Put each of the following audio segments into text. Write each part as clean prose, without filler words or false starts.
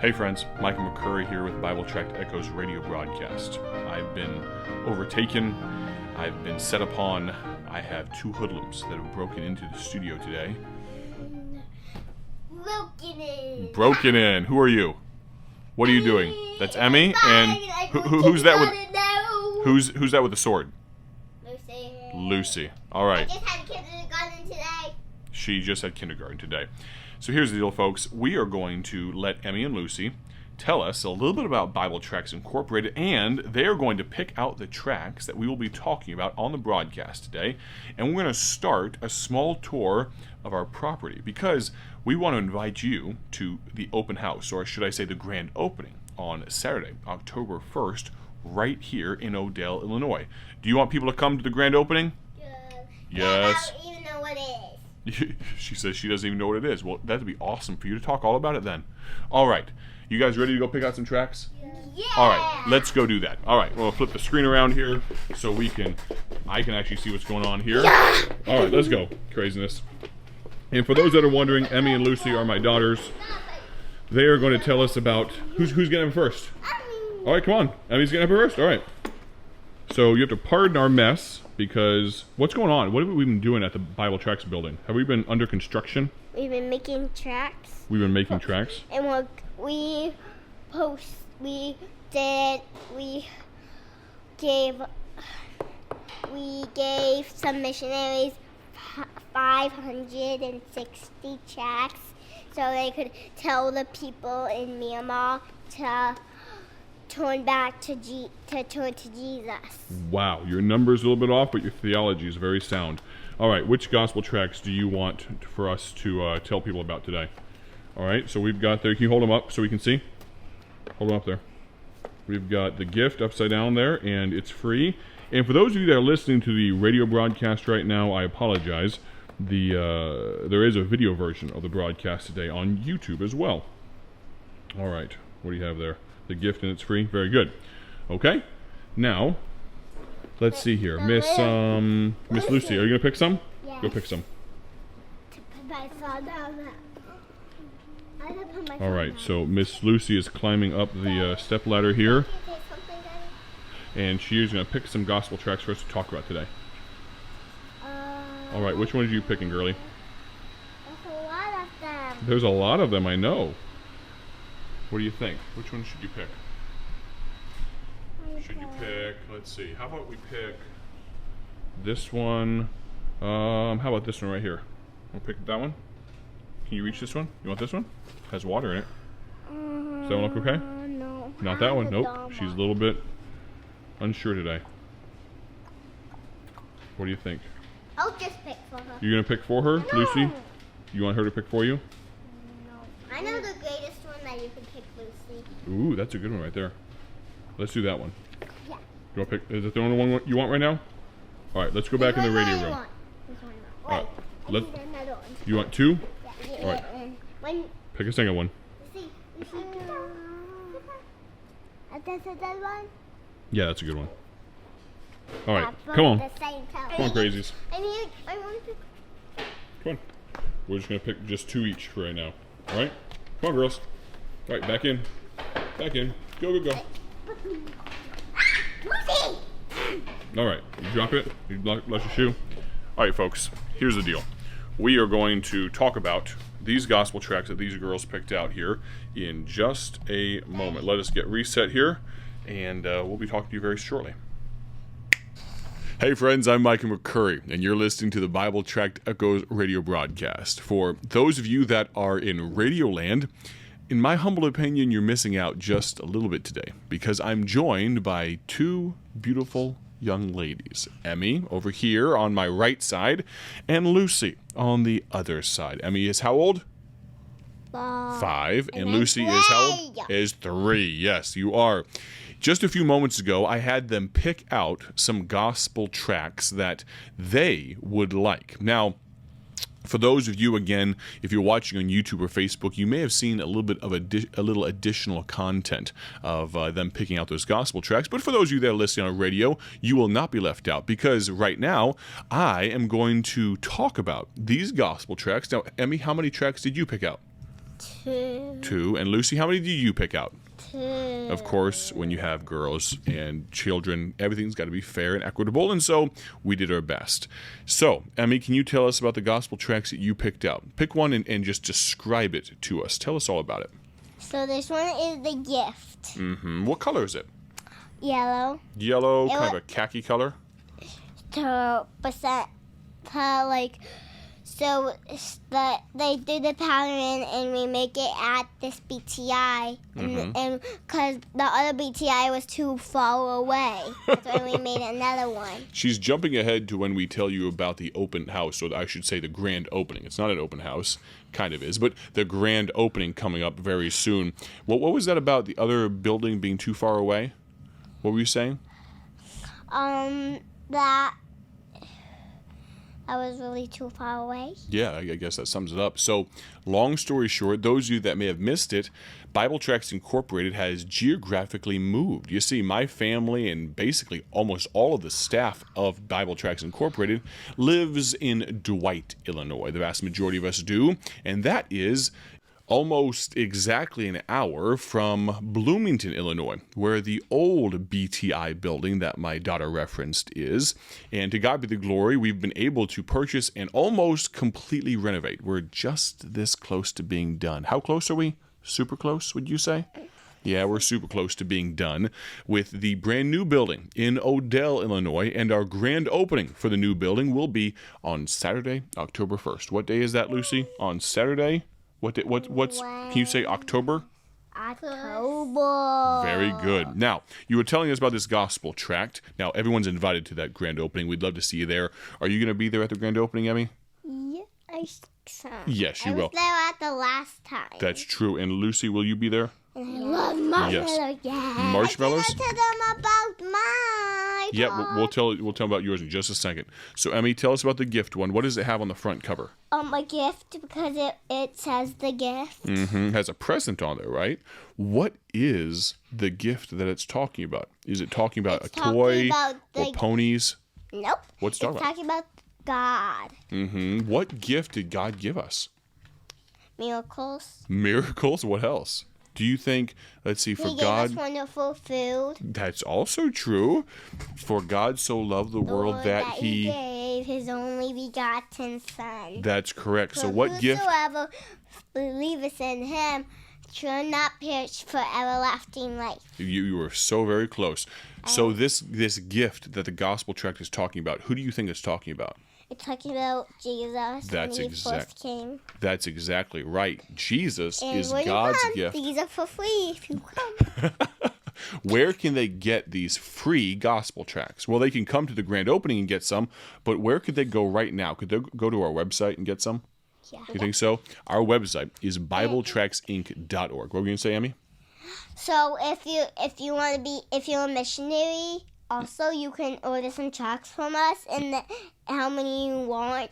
Hey friends, Michael McCurry here with Bible Tract Echoes radio broadcast. I've been overtaken, I've been set upon, I have two hoodlums that have broken into the studio today. Broken in. Who are you? What are you doing? That's Emmy, and who's that with? Who's that with the sword? Lucy. All right. I just had kindergarten today. She just had kindergarten today. So here's the deal, folks. We are going to let Emmy and Lucy tell us a little bit about Bible Tracts Incorporated, and they are going to pick out the tracts that we will be talking about on the broadcast today. And we're going to start a small tour of our property because we want to invite you to the open house, or should I say the grand opening, on Saturday, October 1st, right here in Odell, Illinois. Do you want people to come to the grand opening? Yes. I don't even know what it is. She says she doesn't even know what it is. Well, that'd be awesome for you to talk all about it then. All right. You guys ready to go pick out some tracts? Yeah. All right. Let's go do that. All right. We'll flip the screen around here so I can actually see what's going on here. Yeah. All right. Let's go. Craziness. And for those that are wondering, Emmy and Lucy are my daughters. They are going to tell us about who's getting up first. All right. Come on. Emmy's getting up first. All right. So you have to pardon our mess because what's going on? What have we been doing at the Bible Tracts building? Have we been under construction? We've been making tracts. We've been making tracts. And we gave some missionaries 560 tracts so they could tell the people in Myanmar to turn to Jesus. Wow, your number's a little bit off, but your theology is very sound. All right, which gospel tracts do you want for us to tell people about today? All right, so we've got there. Can you hold them up so we can see? Hold them up there. We've got the gift upside down there, and it's free. And for those of you that are listening to the radio broadcast right now, I apologize. There is a video version of the broadcast today on YouTube as well. All right, what do you have there? The gift, and it's free. Very good. Okay. Now, let's see here. Miss Lucy, are you gonna pick some? Yes. Go pick some. All right. So Miss Lucy is climbing up the step ladder here, and she is gonna pick some gospel tracts for us to talk about today. All right. Which one are you picking, girlie? There's a lot of them. There's a lot of them. I know. What do you think? Which one should you pick? Should you pick, let's see, how about we pick this one? How about this one right here? We'll pick that one. Can you reach this one? You want this one? It has water in it. Does that one look okay? No. Not that one? Nope. She's a little bit unsure today. What do you think? I'll just pick for her. You're going to pick for her, No. Lucy? You want her to pick for you? No. I know the greatest one that you can pick, Lucy. Ooh, that's a good one right there. Let's do that one. Yeah. You want to pick? Is it the only one you want right now? All right, let's go back in the radio room. All right, you want two? Yeah. All right. Pick a single one. Lucy. That's a good one. Yeah, that's a good one. All right, come on. Come on, crazies. I want to pick. Come on. We're just going to pick just two each for right now. All right? Come on, girls. All right, back in. Back in. Go, go, go. Lucy! All right, you drop it. You lost your shoe. All right, folks, here's the deal. We are going to talk about these gospel tracts that these girls picked out here in just a moment. Let us get reset here, and we'll be talking to you very shortly. Hey friends, I'm Michael McCurry, and you're listening to the Bible Tract Echoes radio broadcast. For those of you that are in Radio Land, in my humble opinion, you're missing out just a little bit today, because I'm joined by two beautiful young ladies. Emmy, over here on my right side, and Lucy on the other side. Emmy is how old? 5. And Lucy is how old? Is 3. Yes, you are. Just a few moments ago, I had them pick out some gospel tracts that they would like. Now, for those of you, again, if you're watching on YouTube or Facebook, you may have seen a little bit of a little additional content of them picking out those gospel tracts. But for those of you that are listening on radio, you will not be left out, because right now I am going to talk about these gospel tracts. Now, Emmy, how many tracts did you pick out? 2. 2. And Lucy, how many do you pick out? 2. Of course, when you have girls and children, everything's got to be fair and equitable, and so we did our best. So, Emmy, can you tell us about the gospel tracts that you picked out? Pick one and just describe it to us. Tell us all about it. So this one is the gift. What color is it? Yellow. Yellow, kind of a khaki color? So they do the pattern and we make it at this BTI, and because the other BTI was too far away, that's why we made another one. She's jumping ahead to when we tell you about the open house, or I should say the grand opening. It's not an open house, kind of is, but the grand opening coming up very soon. What was that about, the other building being too far away? What were you saying? That I was really too far away. Yeah, I guess that sums it up. So, long story short, those of you that may have missed it, Bible Tracts Incorporated has geographically moved. You see, my family and basically almost all of the staff of Bible Tracts Incorporated lives in Dwight, Illinois. The vast majority of us do, and that is almost exactly an hour from Bloomington, Illinois, where the old BTI building that my daughter referenced is. And to God be the glory, we've been able to purchase and almost completely renovate. We're just this close to being done. How close are we? Super close, would you say? Yeah, we're super close to being done with the brand new building in Odell, Illinois, and our grand opening for the new building will be on Saturday, October 1st. What day is that, Lucy? On Saturday? What's can you say October? October. Very good. Now, you were telling us about this gospel tract. Now, everyone's invited to that grand opening. We'd love to see you there. Are you going to be there at the grand opening, Emmy? Yeah, I think so. Yes, you will. I was there at the last time. That's true. And Lucy, will you be there? And I love marshmallows. Yes. Marshmallows? I tell them about my Yeah, we'll tell them about yours in just a second. So, Emmy, tell us about the gift one. What does it have on the front cover? A gift, because it says the gift. It has a present on there, right? What is the gift that it's talking about? Is it talking about a toy or ponies? Nope. What's it talking about? God. What gift did God give us? Miracles. Miracles? What else? Do you think, let's see, for He God... gave us wonderful food. That's also true. For God so loved the world that He gave His only begotten Son. That's correct. So what gift... Whosoever believeth in Him shall not perish for everlasting life. You were so very close. So this gift that the gospel tract is talking about, who do you think it's talking about? It's talking about Jesus when He first came. That's exactly right. Jesus and is God's gift. These are for free if you come. Where can they get these free gospel tracts? Well, they can come to the grand opening and get some, but where could they go right now? Could they go to our website and get some? Yeah. You think so? Our website is BibleTractsInc.org. What were you going to say, Emmy? So if you're a missionary, also you can order some tracts from us, and how many you want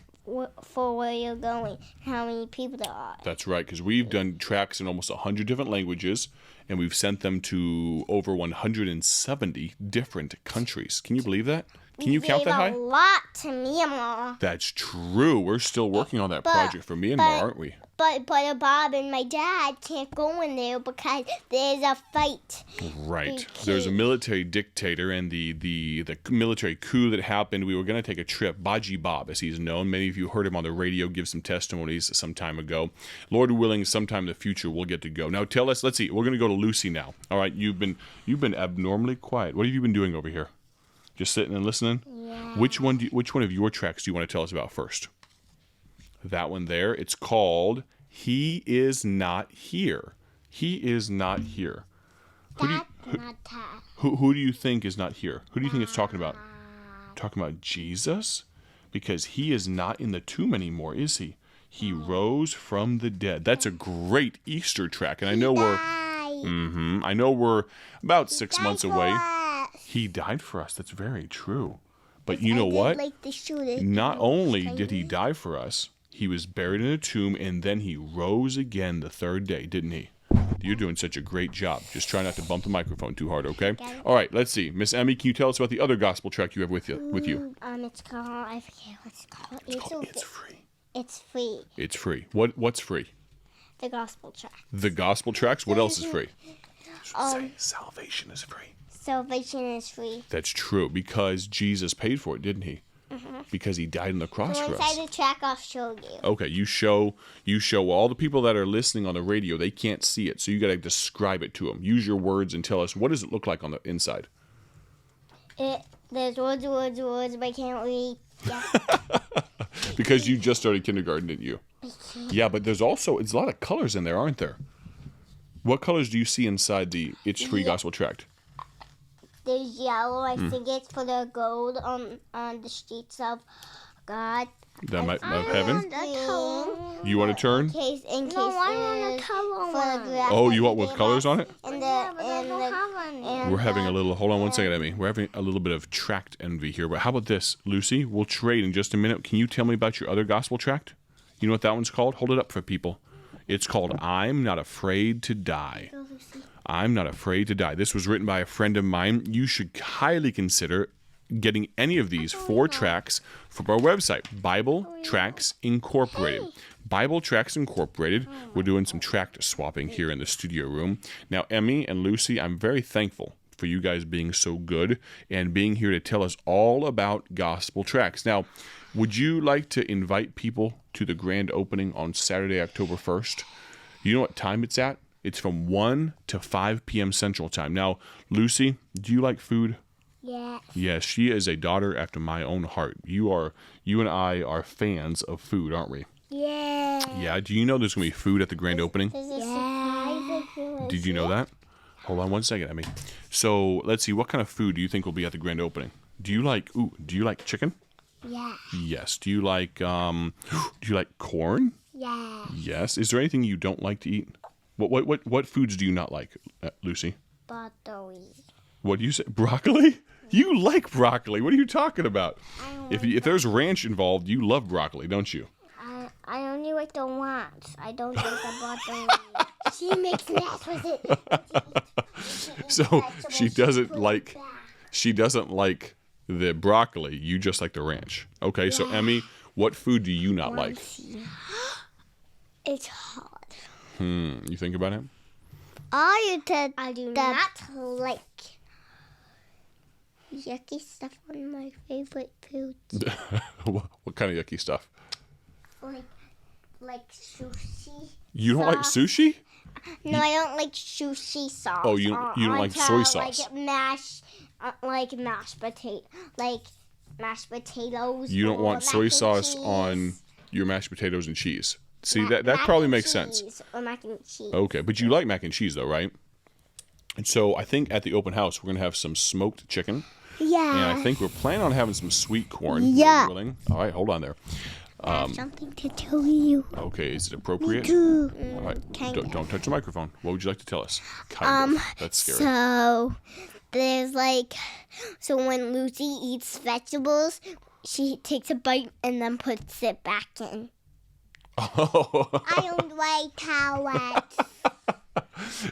for where you're going, how many people there are. That's right, because we've done tracts in almost 100 different languages, and we've sent them to over 170 different countries. Can you believe that? Can you count that high? A lot to Myanmar. That's true. We're still working on that project for Myanmar, aren't we? But Bob and my dad can't go in there because there's a fight. Right. There's a military dictator, and the military coup that happened. We were going to take a trip. Baji Bob, as he's known. Many of you heard him on the radio give some testimonies some time ago. Lord willing, sometime in the future we'll get to go. Now tell us. Let's see. We're going to go to Lucy now. All right. You've been abnormally quiet. What have you been doing over here? Just sitting and listening? Yeah. Which one of your tracks do you want to tell us about first? That one there. It's called He Is Not Here. He is not here. Who do you think is not here? Who do you think it's talking about? Talking about Jesus? Because He is not in the tomb anymore, is He? He rose from the dead. That's a great Easter track, and I know we're about 6 months away. He died for us. That's very true. But you know what? Not only did He die for us, He was buried in a tomb, and then He rose again the third day, didn't He? You're doing such a great job. Just try not to bump the microphone too hard, okay? All right, let's see. Miss Emmy, can you tell us about the other gospel track you have with you? It's called, I forget what it's called. It's free. It's free. It's free. What's free? The gospel tract. The gospel tracts. What else is free? Um, Salvation is free. Salvation is free. That's true, because Jesus paid for it, didn't he? Because he died on the cross So for inside us. the tract, I'll show you. Okay, you show all the people that are listening on the radio. They can't see it, so you got to describe it to them. Use your words and tell us, what does it look like on the inside? There's words, but I can't read. Yeah. Because you just started kindergarten, didn't you? Yeah, but it's a lot of colors in there, aren't there? What colors do you see inside the It's Free Gospel Tract? There's yellow. I think it's for the gold on the streets of God. That might of heaven. Green. You want to turn? In case I want the color one. Oh, you want with colors on it? We're having a little. Hold on one second, Emmy. We're having a little bit of tract envy here. But how about this, Lucy? We'll trade in just a minute. Can you tell me about your other gospel tract? You know what that one's called? Hold it up for people. It's called "I'm Not Afraid to Die." I'm not afraid to die. This was written by a friend of mine. You should highly consider getting any of these 4 tracts from our website, Bible Tracts Incorporated. Bible Tracts Incorporated. We're doing some tract swapping here in the studio room. Now, Emmy and Lucy, I'm very thankful for you guys being so good and being here to tell us all about gospel tracts. Now, would you like to invite people to the grand opening on Saturday, October 1st? You know what time it's at? It's from 1 to 5 p.m. Central Time. Now, Lucy, do you like food? Yeah. Yes, she is a daughter after my own heart. You and I are fans of food, aren't we? Yeah. Yeah. Do you know there's going to be food at the grand opening? There's a surprise. Did you know that? Hold on one second, Emmy. So, let's see. What kind of food do you think will be at the grand opening? Do you like chicken? Yeah. Yes. Do you like corn? Yeah. Yes. Is there anything you don't like to eat? What foods do you not like, Lucy? Broccoli. What do you say? Broccoli? You like broccoli. What are you talking about? If there's ranch involved, you love broccoli, don't you? I only like the ones. I don't like the broccoli. She makes mess with it. So she doesn't like the broccoli. You just like the ranch. Okay, so Emmy, what food do you not like? It's hard. You think about it? I do not like yucky stuff on my favorite foods. What kind of yucky stuff? Like sushi. You don't like sushi? No, I don't like sushi sauce. Oh, you don't like soy sauce? Like mashed potatoes. You don't or want soy mac and sauce cheese. on your mashed potatoes and cheese. See, that Mac probably and makes sense. cheese or mac and cheese. Okay, but you like mac and cheese though, right? And so I think at the open house we're going to have some smoked chicken. Yeah. And I think we're planning on having some sweet corn. Yeah. Willing. All right, hold on there. I have something to tell you. Okay, is it appropriate? Too. All right, don't touch the microphone. What would you like to tell us? That's scary. So there's so when Lucy eats vegetables, she takes a bite and then puts it back in. Oh. I don't like carrots.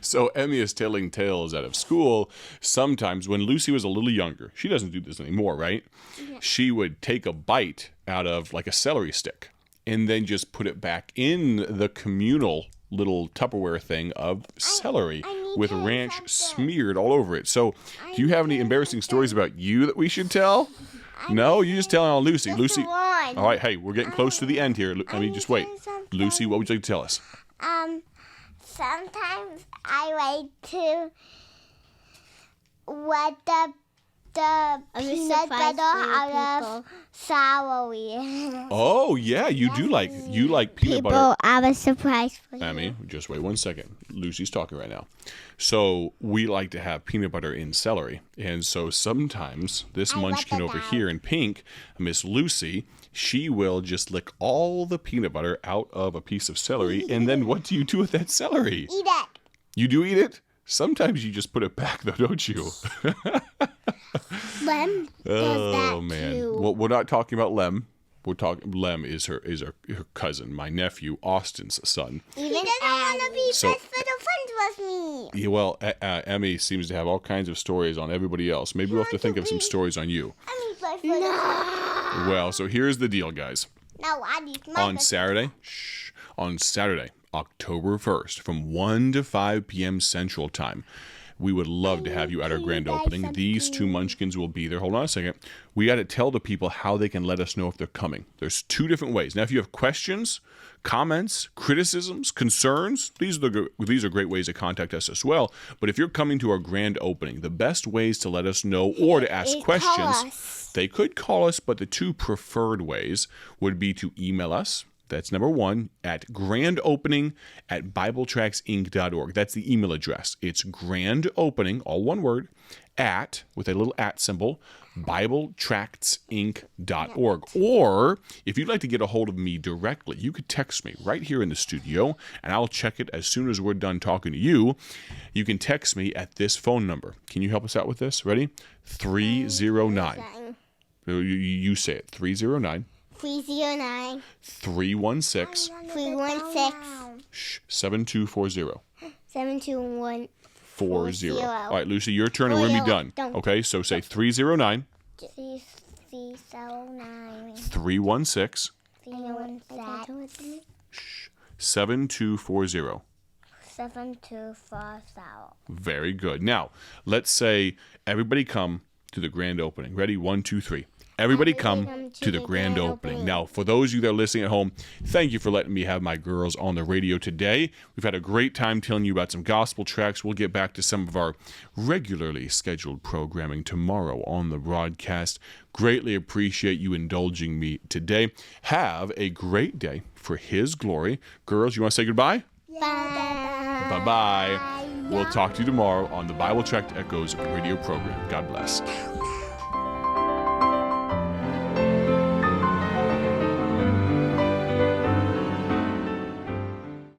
So Emmy is telling tales out of school. Sometimes when Lucy was a little younger, she doesn't do this anymore, right? Yeah. She would take a bite out of like a celery stick and then just put it back in the communal little Tupperware thing of celery with ranch smeared all over it. So do you have any embarrassing stories about you that we should tell? No, you just telling on Lucy. Lucy. All right, hey, we're getting close to the end here. I mean, just wait. Lucy, what would you like to tell us? Sometimes I like to wet the peanut butter out of celery. Oh yeah, you like peanut butter. People, I have a surprise for you. Emmy, just wait one second. Lucy's talking right now. So we like to have peanut butter in celery, and so sometimes this munchkin over here in pink, Miss Lucy, she will just lick all the peanut butter out of a piece of celery, and then what do you do with that celery? Eat it. You do eat it? Sometimes you just put it back, though, don't you? Lem does that man. too. Well, we're not talking about Lem. We're talking. Lem is her cousin, my nephew Austin's son. He doesn't want to be best little friends with me. Yeah, well, Emmy seems to have all kinds of stories on everybody else. Maybe we'll have to think of some stories on you. No. Well, so here's the deal, guys. No, I need my On Saturday, October 1st, from 1 to 5 p.m. Central Time. We would love to have you at our grand opening. These two munchkins will be there. Hold on a second. We got to tell the people how they can let us know if they're coming. There's two different ways. Now, if you have questions, comments, criticisms, concerns, these are great ways to contact us as well. But if you're coming to our grand opening, the best ways to let us know or to ask questions, they could call us, but the two preferred ways would be to email us. That's number one, at grandopening@BibleTractsInc.org. That's the email address. It's grandopening, all one word, with a little @ symbol, BibleTractsInc.org. Or if you'd like to get a hold of me directly, you could text me right here in the studio, and I'll check it as soon as we're done talking to you. You can text me at this phone number. Can you help us out with this? Ready? 309. You say it. 309. 309 316 7240. 72140. All right, Lucy, your turn, and we're going to be done. Okay, so say 309 316 7240. 7240. Very good. Now, let's say everybody come to the grand opening. Ready? 1, 2, 3. Everybody come to the grand opening. Now, for those of you that are listening at home, thank you for letting me have my girls on the radio today. We've had a great time telling you about some gospel tracks. We'll get back to some of our regularly scheduled programming tomorrow on the broadcast. Greatly appreciate you indulging me today. Have a great day for His glory. Girls, you want to say goodbye? Bye. Bye-bye. We'll talk to you tomorrow on the Bible Tract Echoes radio program. God bless.